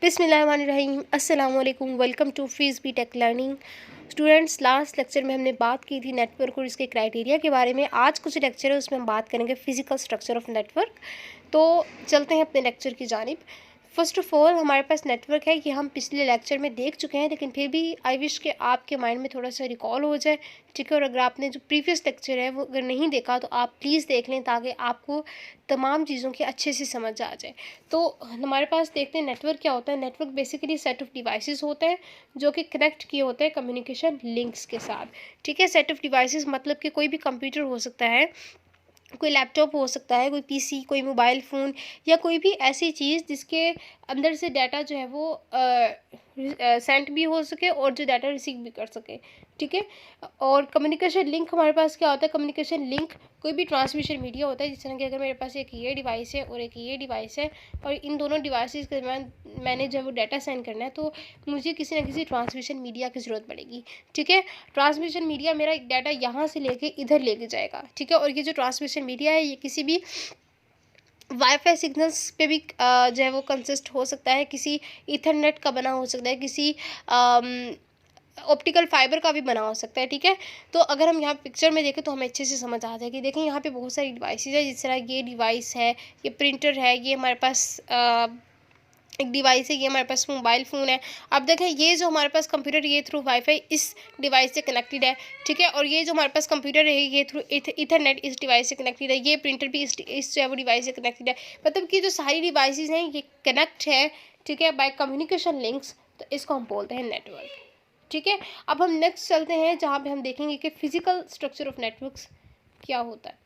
बिस्मिल्लाहिर्रहमानिर्रहीम अस्सलाम वालेकुम। Welcome to fees B tech learning. Students, last lecture में हमने बात की थी नेटवर्क और इसके क्राइटेरिया के बारे में। आज कुछ लेक्चर है उसमें हम बात करेंगे फिजिकल स्ट्रक्चर ऑफ नेटवर्क। तो चलते हैं अपने लेक्चर की जानिब। फ़र्स्ट ऑफ़ ऑल हमारे पास नेटवर्क है, ये हम पिछले लेक्चर में देख चुके हैं, लेकिन फिर भी आई विश कि आपके माइंड में थोड़ा सा रिकॉल हो जाए, ठीक है। और अगर आपने जो प्रीवियस लेक्चर है वो अगर नहीं देखा तो आप प्लीज़ देख लें ताकि आपको तमाम चीज़ों की अच्छे से समझ आ जाए। तो हमारे पास देखते हैं नेटवर्क क्या होता है। Network basically set of devices होते हैं जो कि कनेक्ट किए होते हैं कम्युनिकेशन लिंक्स के साथ, ठीक है। सेट ऑफ डिवाइसेस मतलब कि कोई भी कंप्यूटर हो सकता है, कोई लैपटॉप हो सकता है, कोई पीसी, कोई मोबाइल फ़ोन या कोई भी ऐसी चीज़ जिसके अंदर से डाटा जो है वो सेंड भी हो सके और जो डाटा रिसीव भी कर सके, ठीक है। और कम्युनिकेशन लिंक हमारे पास क्या होता है। कम्युनिकेशन लिंक कोई भी ट्रांसमिशन मीडिया होता है, जिस तरह कि अगर मेरे पास एक ये डिवाइस है और एक ये डिवाइस है और इन दोनों डिवाइसेस के दरमियान मैंने जो है वो डाटा सेंड करना है, तो मुझे किसी ना किसी ट्रांसमिशन मीडिया की ज़रूरत पड़ेगी, ठीक है। ट्रांसमिशन मीडिया मेरा डाटा यहाँ से लेके इधर लेके जाएगा, ठीक है। और ये जो ट्रांसमिशन मीडिया है ये किसी भी वाईफाई सिग्नल्स पे भी जो है वो कंसिस्ट हो सकता है, किसी ईथरनेट का बना हो सकता है, किसी ऑप्टिकल फाइबर का भी बना हो सकता है, ठीक है। तो अगर हम यहाँ पिक्चर में देखें तो हमें अच्छे से समझ आ जाएगी। देखें यहाँ पे बहुत सारी डिवाइसेस है, जिस तरह ये डिवाइस है, ये प्रिंटर है, ये हमारे पास एक डिवाइस है, ये हमारे पास मोबाइल फ़ोन है। अब देखें ये जो हमारे पास कंप्यूटर ये थ्रू वाईफाई इस डिवाइस से कनेक्टेड है, ठीक है। और ये जो हमारे पास कंप्यूटर है ये थ्रू ईथरनेट इस डिवाइस से कनेक्टेड है। ये प्रिंटर भी इस जो है वो डिवाइस से कनेक्टेड है। मतलब कि जो सारी डिवाइसेस हैं ये कनेक्ट है, ठीक है, बाय कम्युनिकेशन लिंक्स। तो इसको हम बोलते हैं नेटवर्क, ठीक है। अब हम नेक्स्ट चलते हैं जहाँ पे हम देखेंगे कि फ़िज़िकल स्ट्रक्चर ऑफ नेटवर्क्स क्या होता है।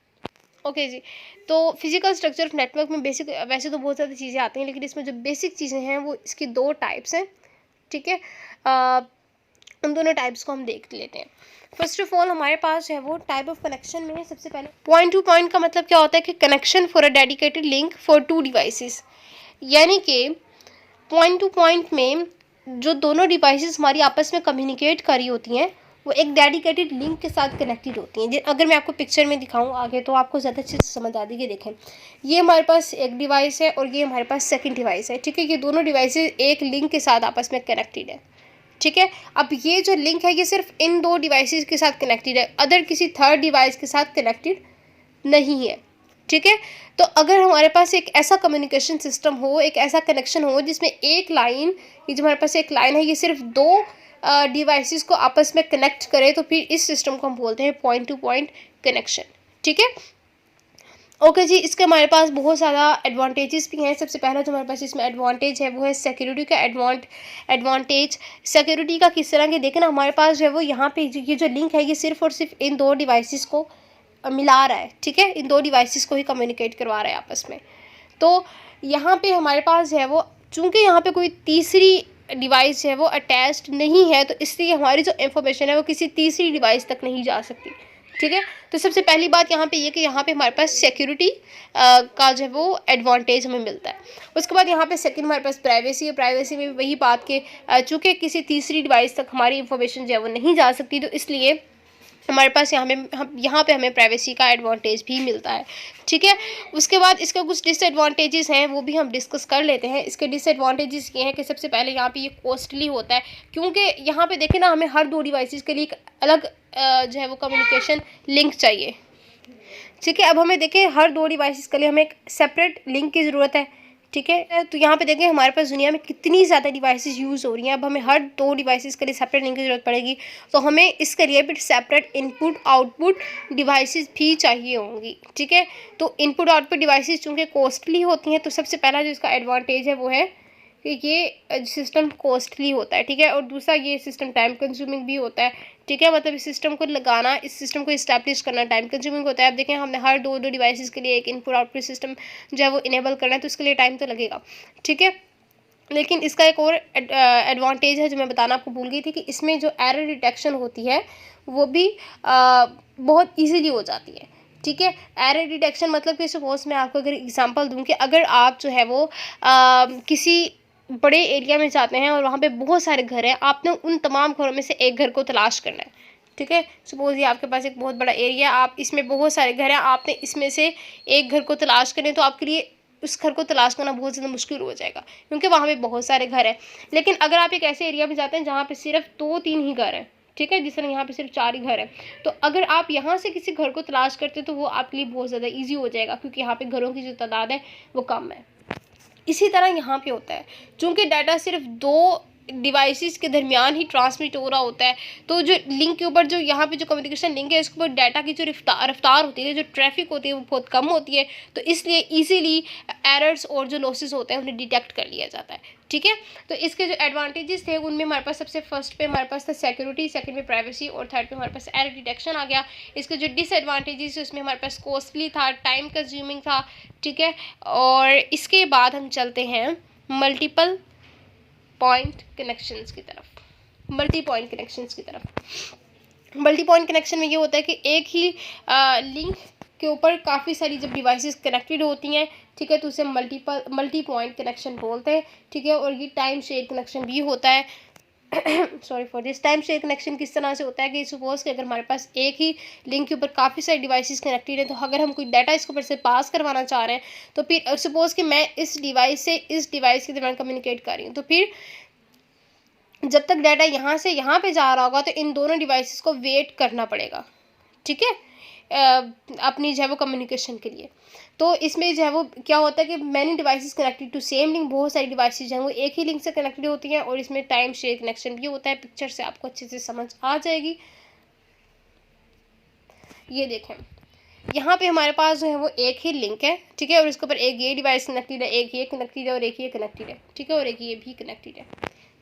ओके जी। तो फिजिकल स्ट्रक्चर ऑफ नेटवर्क में बेसिक वैसे तो बहुत ज़्यादा चीज़ें आती हैं, लेकिन इसमें जो बेसिक चीज़ें हैं वो इसकी दो टाइप्स हैं, ठीक है। उन दोनों टाइप्स को हम देख लेते हैं। फर्स्ट ऑफ ऑल हमारे पास है वो टाइप ऑफ कनेक्शन में सबसे पहले पॉइंट टू पॉइंट का मतलब क्या होता है कि connection for a dedicated link for two devices. यानी कि पॉइंट टू पॉइंट में जो दोनों डिवाइसेस हमारी आपस में कम्युनिकेट कर रही होती हैं वो एक डेडिकेटेड लिंक के साथ कनेक्टेड होती हैं। अगर मैं आपको पिक्चर में दिखाऊं आगे तो आपको ज़्यादा अच्छे से समझ आ जाएगी। देखें ये हमारे पास एक डिवाइस है और ये हमारे पास सेकंड डिवाइस है, ठीक है। ये दोनों डिवाइसेस एक लिंक के साथ आपस में कनेक्टेड है, ठीक है। अब ये जो लिंक है ये सिर्फ इन दो डिवाइसेस के साथ कनेक्टेड है, अदर किसी थर्ड डिवाइस के साथ कनेक्टेड नहीं है, ठीक है। तो अगर हमारे पास एक ऐसा कम्युनिकेशन सिस्टम हो, एक ऐसा कनेक्शन हो जिसमें एक लाइन, ये जो हमारे पास एक लाइन है ये सिर्फ दो डिवाइसेस को आपस में कनेक्ट करे, तो फिर इस सिस्टम को हम बोलते हैं पॉइंट टू पॉइंट कनेक्शन, ठीक है। ओके जी। इसके हमारे पास बहुत ज़्यादा एडवांटेजेस भी हैं। सबसे पहला जो हमारे पास इसमें एडवांटेज है वो है सिक्योरिटी का एडवांटेज। सिक्योरिटी का किस तरह के देखें ना, हमारे पास जो है वो यहाँ पे ये जो लिंक है ये सिर्फ और सिर्फ इन दो डिवाइसेस को मिला रहा है, ठीक है। इन दो डिवाइसेस को ही कम्युनिकेट करवा रहा है आपस में। तो यहाँ पे हमारे पास है वो, चूँकि यहाँ पे कोई तीसरी डिवाइस है वो अटैच्ड नहीं है, तो इसलिए हमारी जो इन्फॉर्मेशन है वो किसी तीसरी डिवाइस तक नहीं जा सकती, ठीक है। तो सबसे पहली बात यहाँ पे ये कि यहाँ पे हमारे पास सिक्योरिटी का जो है वो एडवांटेज हमें मिलता है। उसके बाद यहाँ पे सेकंड हमारे पास प्राइवेसी है। प्राइवेसी में भी वही बात कि चूँकि किसी तीसरी डिवाइस तक हमारी इन्फॉर्मेशन जो है वो नहीं जा सकती, तो इसलिए हमारे पास यहाँ पे हमें प्राइवेसी का एडवांटेज भी मिलता है, ठीक है। उसके बाद इसके कुछ डिसएडवांटेजेस हैं वो भी हम डिस्कस कर लेते हैं। इसके डिसएडवांटेजेस ये हैं कि सबसे पहले यहाँ पे ये कॉस्टली होता है, क्योंकि यहाँ पे देखें ना हमें हर दो डिवाइसेस के लिए एक अलग जो है वो कम्युनिकेशन लिंक चाहिए, ठीक है। अब हमें देखें हर दो डिवाइसेस के लिए हमें एक सेपरेट लिंक की ज़रूरत है, ठीक है। तो यहाँ पे देखें हमारे पास दुनिया में कितनी ज़्यादा डिवाइसेस यूज़ हो रही हैं। अब हमें हर दो डिवाइसेस के लिए सेपरेट लिंक की ज़रूरत पड़ेगी, तो हमें इसके लिए भी सेपरेट इनपुट आउटपुट डिवाइसेस भी चाहिए होंगी, ठीक है। तो इनपुट आउटपुट डिवाइसेस चूँकि कॉस्टली होती हैं, तो सबसे पहला जो इसका एडवांटेज है वो है कि ये सिस्टम कॉस्टली होता है, ठीक है। और दूसरा ये सिस्टम टाइम कंज्यूमिंग भी होता है, ठीक है। मतलब इस सिस्टम को लगाना, इस सिस्टम को इस्टेब्लिश करना टाइम कंज्यूमिंग होता है। अब देखें हमने हर दो डिवाइसेस के लिए एक इनपुट आउटपुट सिस्टम जो है वो इनेबल करना है, तो इसके लिए टाइम तो लगेगा, ठीक है। लेकिन इसका एक और एडवांटेज है जो मैं बताना आपको भूल गई थी कि इसमें जो एरर डिटेक्शन होती है वो भी बहुत ईजीली हो जाती है, ठीक है। एरर डिटेक्शन मतलब कि सपोज मैं आपको अगर एग्जांपल दूं कि अगर आप जो है वो किसी बड़े एरिया में जाते हैं और वहाँ पे बहुत सारे घर हैं, आपने उन तमाम घरों में से एक घर को तलाश करना है, ठीक है। सपोज ये आपके पास एक बहुत बड़ा एरिया, आप इसमें बहुत सारे घर हैं, आपने इसमें से एक घर को तलाश करें, तो आपके लिए उस घर को तलाश करना बहुत ज़्यादा मुश्किल हो जाएगा, क्योंकि वहाँ पे बहुत सारे घर हैं। लेकिन अगर आप एक ऐसे एरिया में जाते हैं जहाँ पे सिर्फ 2-3 ही घर हैं, ठीक है, जिस तरह यहाँ पे सिर्फ 4 ही घर हैं, तो अगर आप यहाँ से किसी घर को तलाश करते हैं तो वो आपके लिए बहुत ज़्यादा ईजी हो जाएगा, क्योंकि यहाँ पे घरों की जो तादाद है वो कम है। इसी तरह यहाँ पे होता है, चूँकि डाटा सिर्फ 2 डिवाइसेस के दरमियान ही ट्रांसमिट हो रहा होता है, तो जो लिंक के ऊपर जो यहाँ पे जो कम्युनिकेशन लिंक है, इसके ऊपर डाटा की जो रफ्तार होती है, जो ट्रैफिक होती है, वो बहुत कम होती है। तो इसलिए इजीली एरर्स और जो लॉसेस होते हैं उन्हें डिटेक्ट कर लिया जाता है, ठीक है। तो इसके जो एडवांटेजेस थे उनमें हमारे पास सबसे फर्स्ट पे हमारे पास था सिक्योरिटी, सेकंड पे प्राइवेसी और थर्ड पे हमारे पास एरर डिटेक्शन आ गया। इसके जो डिसएडवांटेजेस है उसमें हमारे पास कॉस्टली था, टाइम कंज्यूमिंग था, ठीक है। और इसके बाद हम चलते हैं मल्टीपल पॉइंट कनेक्शंस की तरफ। मल्टी पॉइंट कनेक्शंस की तरफ, मल्टी पॉइंट कनेक्शन में ये होता है कि एक ही लिंक के ऊपर काफ़ी सारी जब डिवाइसेस कनेक्टेड होती हैं, ठीक है, तो उसे मल्टी पॉइंट कनेक्शन बोलते हैं, ठीक है। और ये टाइम शेयर कनेक्शन भी होता है। Sorry for this. Time share connection किस तरह से होता है कि सपोज कि अगर हमारे पास एक ही लिंक के ऊपर काफ़ी सारी डिवाइसेस कनेक्टेड हैं, तो अगर हम कोई डाटा इसके ऊपर से पास करवाना चाह रहे हैं, तो फिर सपोज कि मैं इस डिवाइस से इस डिवाइस के दरमियान कम्युनिकेट कर रही हूँ, तो फिर जब तक डाटा यहाँ से यहाँ पे जा रहा होगा तो इन दोनों डिवाइसेस को वेट करना पड़ेगा, ठीक है, अपनी जो है वो कम्युनिकेशन के लिए। तो इसमें जो है वो क्या होता है कि many devices connected to same link, बहुत सारी डिवाइसेस जो हैं वो एक ही लिंक से कनेक्टेड होती हैं। और इसमें टाइम शेयर कनेक्शन भी होता है। पिक्चर से आपको अच्छे से समझ आ जाएगी। ये देखें, यहाँ पे हमारे पास जो है वो एक ही लिंक है, ठीक है, और इसके ऊपर एक ये डिवाइस कनेक्टेड है, एक ये कनेक्टेड है और एक ये कनेक्टेड है, ठीक है, और एक ये भी कनेक्टेड है,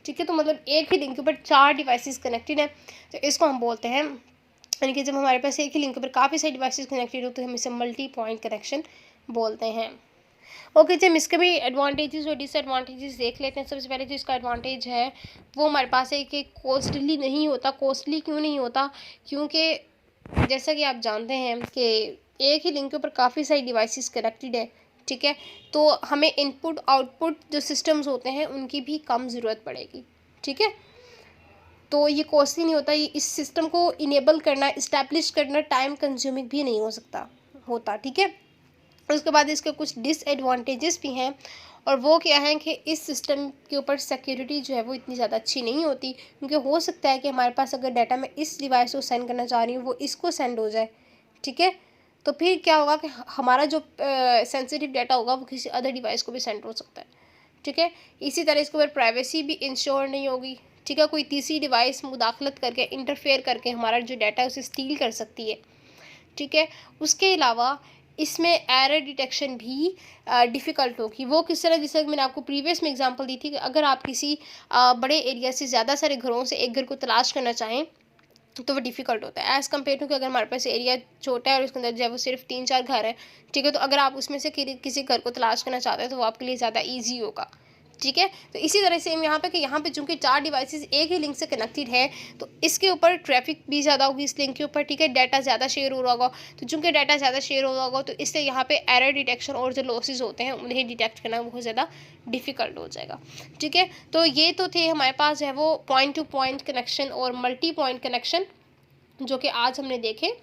ठीक है। तो मतलब एक ही लिंक के ऊपर 4 डिवाइसेस कनेक्टेड हैं। तो इसको हम बोलते हैं, यानी कि जब हमारे पास एक ही लिंक पर काफ़ी सारी डिवाइसेस कनेक्टेड हो तो हम इसे मल्टी पॉइंट कनेक्शन बोलते हैं। ओके जी, हम इसके भी एडवांटेजेस और डिसएडवांटेजेस देख लेते हैं। सबसे पहले जो इसका एडवांटेज है वो हमारे पास है कि कॉस्टली नहीं होता। कॉस्टली क्यों नहीं होता? क्योंकि जैसा कि आप जानते हैं कि एक ही लिंक के ऊपर काफ़ी सारी डिवाइसेस कनेक्टेड है, ठीक है, तो हमें इनपुट आउटपुट जो सिस्टम्स होते हैं उनकी भी कम ज़रूरत पड़ेगी, ठीक है। तो ये कॉस्टली नहीं होता। ये इस सिस्टम को इनेबल करना, इस्टेब्लिश करना टाइम कंज्यूमिंग भी नहीं होता, ठीक है। उसके बाद इसके कुछ डिसएडवांटेजेस भी हैं, और वो क्या है कि इस सिस्टम के ऊपर सिक्योरिटी जो है वो इतनी ज़्यादा अच्छी नहीं होती, क्योंकि हो सकता है कि हमारे पास अगर डाटा मैं इस डिवाइस को सेंड करना चाह रही हूँ वो इसको सेंड हो जाए, ठीक है, तो फिर क्या होगा कि हमारा जो सेंसिटिव डाटा होगा वो किसी अदर डिवाइस को भी सेंड हो सकता है, ठीक है। इसी तरह इसके ऊपर प्राइवेसी भी इंश्योर नहीं होगी, ठीक है। कोई तीसरी डिवाइस मुदाखलत करके, इंटरफेयर करके हमारा जो डाटा है उसे स्टील कर सकती है, ठीक है। उसके अलावा इसमें एरर डिटेक्शन भी डिफ़िकल्ट होगी। वो किस तरह, जैसे मैंने आपको प्रीवियस में एग्जांपल दी थी कि अगर आप किसी बड़े एरिया से ज़्यादा सारे घरों से एक घर को तलाश करना चाहें तो वो डिफ़िकल्ट होता है एज़ कम्पेयर टू कि अगर हमारे पास एरिया छोटा है और उसके अंदर जो है वो सिर्फ 3-4 घर हैं, ठीक है, तो अगर आप उसमें से किसी घर को तलाश करना चाहते हैं तो वो आपके लिए ज़्यादा ईजी होगा, ठीक है। तो इसी तरह से यहाँ पे कि यहाँ पे चूँकि 4 डिवाइसेस एक ही लिंक से कनेक्टेड है, तो इसके ऊपर ट्रैफिक भी ज़्यादा होगी इस लिंक के ऊपर, ठीक है। डाटा ज़्यादा शेयर हो रहा होगा, तो चूँकि डाटा ज़्यादा शेयर हो रहा होगा तो इससे यहाँ पे एरर डिटेक्शन और जो लॉसेस होते हैं उन्हें डिटेक्ट करना बहुत ज़्यादा डिफ़िकल्ट हो जाएगा, ठीक है। तो ये तो थे हमारे पास जो है वो पॉइंट टू पॉइंट कनेक्शन और मल्टी पॉइंट कनेक्शन जो कि आज हमने देखे,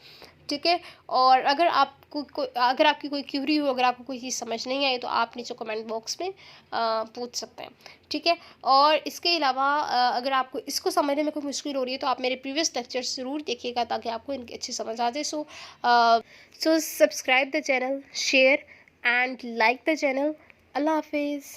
ठीक है। और अगर अगर आपकी कोई क्यूरी हो, अगर आपको कोई चीज़ समझ नहीं आई तो आप नीचे कमेंट बॉक्स में पूछ सकते हैं, ठीक है। और इसके अलावा अगर आपको इसको समझने में कोई मुश्किल हो रही है तो आप मेरे प्रीवियस लेक्चर्स ज़रूर देखिएगा ताकि आपको इनकी अच्छी समझ आ जाए। So subscribe the channel, share and like the channel. अल्लाह हाफिज़।